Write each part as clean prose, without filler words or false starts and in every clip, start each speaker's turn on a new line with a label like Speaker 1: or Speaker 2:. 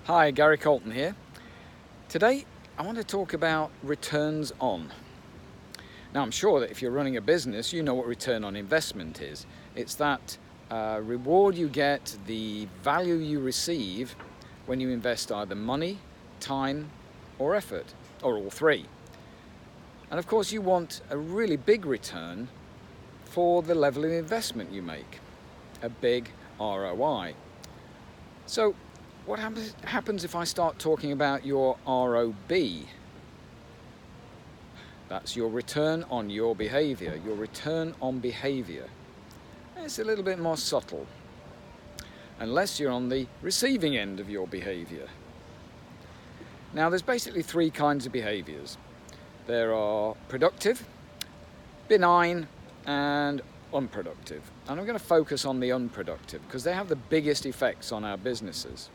Speaker 1: Hi, Gary Colton here. Today I want to talk about returns on. Now I'm sure that if you're running a business you know what return on investment is. It's that reward you get, the value you receive when you invest either money, time or effort, or all three. And of course you want a really big return for the level of investment you make, a big ROI. So what happens if I start talking about your ROB? That's your return on your behaviour, your return on behaviour. It's a little bit more subtle, unless you're on the receiving end of your behaviour. Now there's basically three kinds of behaviours. There are productive, benign and unproductive. And I'm going to focus on the unproductive because they have the biggest effects on our businesses.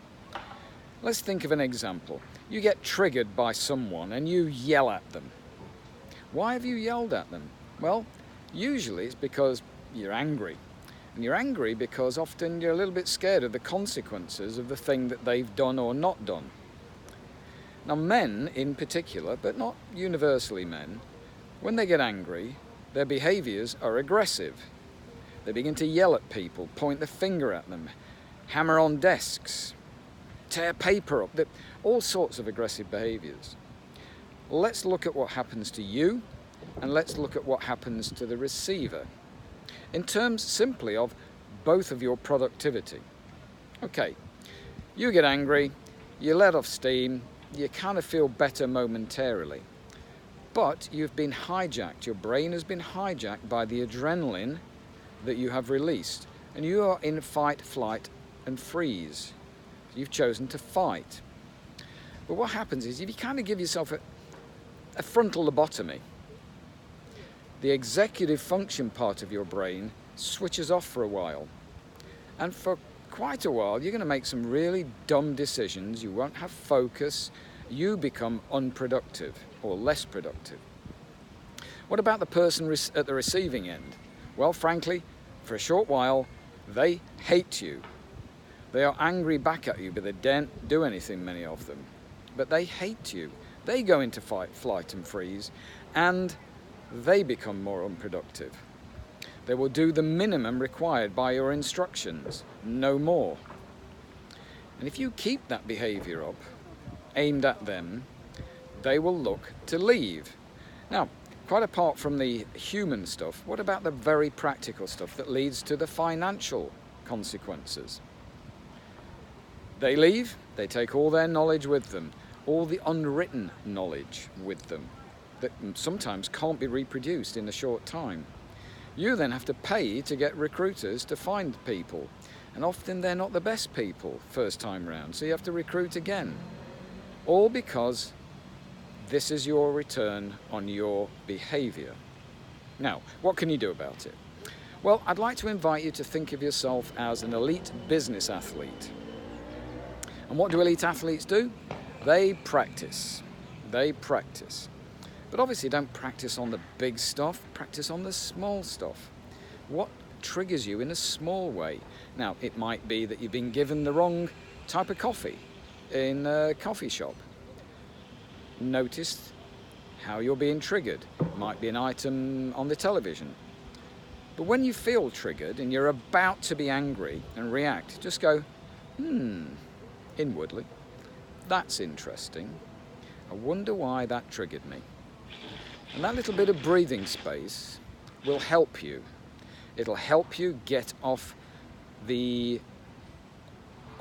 Speaker 1: Let's think of an example. You get triggered by someone and you yell at them. Why have you yelled at them? Well, usually it's because you're angry. And you're angry because often you're a little bit scared of the consequences of the thing that they've done or not done. Now men in particular, but not universally men, when they get angry, their behaviours are aggressive. They begin to yell at people, point the finger at them, hammer on desks, tear paper up, all sorts of aggressive behaviours. Let's look at what happens to you and let's look at what happens to the receiver in terms simply of both of your productivity. Okay, you get angry, you let off steam, you kind of feel better momentarily, but you've been hijacked, your brain has been hijacked by the adrenaline that you have released and you are in fight, flight and freeze. You've chosen to fight. But what happens is if you kind of give yourself a frontal lobotomy, the executive function part of your brain switches off for a while. And for quite a while, you're going to make some really dumb decisions. You won't have focus. You become unproductive or less productive. What about the person at the receiving end? Well, frankly, for a short while, they hate you. They are angry back at you, but they don't do anything, many of them. But they hate you. They go into fight, flight and freeze, and they become more unproductive. They will do the minimum required by your instructions, no more. And if you keep that behaviour up, aimed at them, they will look to leave. Now, quite apart from the human stuff, what about the very practical stuff that leads to the financial consequences? They leave, they take all their knowledge with them, all the unwritten knowledge with them that sometimes can't be reproduced in a short time. You then have to pay to get recruiters to find people, and often they're not the best people first time round, so you have to recruit again. All because this is your return on your behaviour. Now, what can you do about it? Well, I'd like to invite you to think of yourself as an elite business athlete. And what do elite athletes do? They practice. They practice. But obviously don't practice on the big stuff, practice on the small stuff. What triggers you in a small way? Now, it might be that you've been given the wrong type of coffee in a coffee shop. Notice how you're being triggered. It might be an item on the television. But when you feel triggered and you're about to be angry and react, just go, inwardly, that's interesting. I wonder why that triggered me. And that little bit of breathing space will help you. It'll help you get off the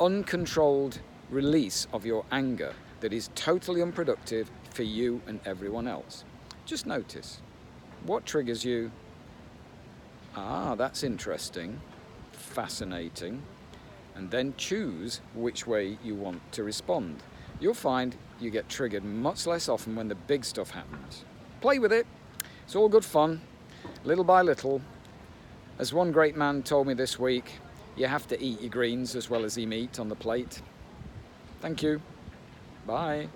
Speaker 1: uncontrolled release of your anger that is totally unproductive for you and everyone else. Just notice what triggers you. That's interesting, fascinating. And then choose which way you want to respond. You'll find you get triggered much less often when the big stuff happens. Play with it. It's all good fun, little by little. As one great man told me this week, you have to eat your greens as well as eat meat on the plate. Thank you. Bye.